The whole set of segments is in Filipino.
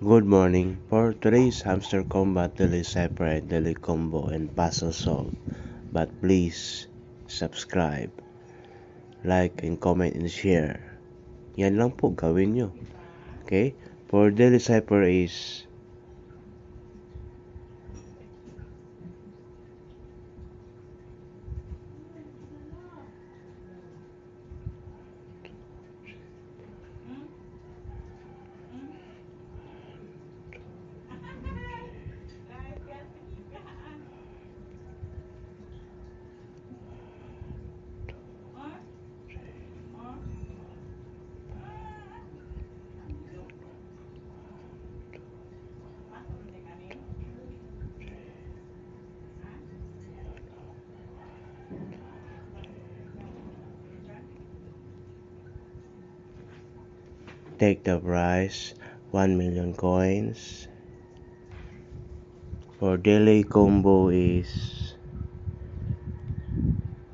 Good morning. For today's Hamster Combat, daily separate, daily combo, and puzzle solve. But please, subscribe, like, and comment, and share. Yan lang po gawin nyo. Okay? For daily cipher is take the prize, 1 million coins. For daily combo is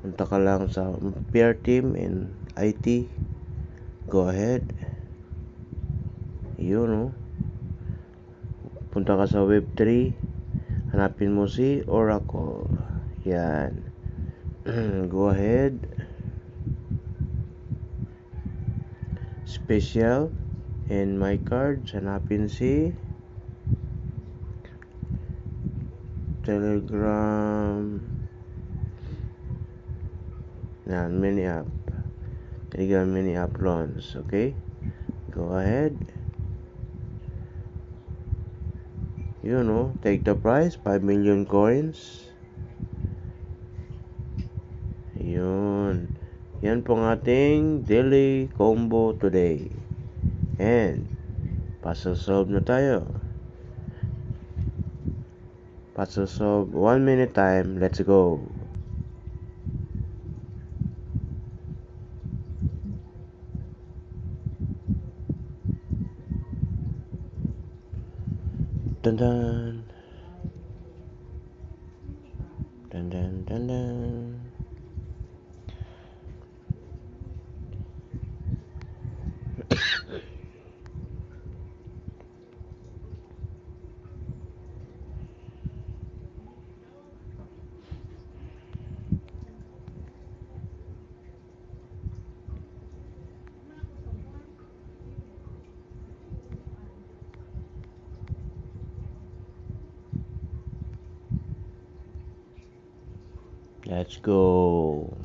punta ka lang sa pair team in IT. Go ahead. Yun o. Punta ka sa Web3. Hanapin mo si Oracle. Yan. Go ahead. Special. And my cards. Hanapin si Telegram. Yan. Mini app. Telegram mini app loans. Okay. Go ahead. You know. Take the prize. 5 million coins. Yun. Yan po ang ating daily combo today. And puzzle solve na tayo. Puzzle solve 1 minute time. Let's go. Dun dun. Dun dun dun dun. Let's go.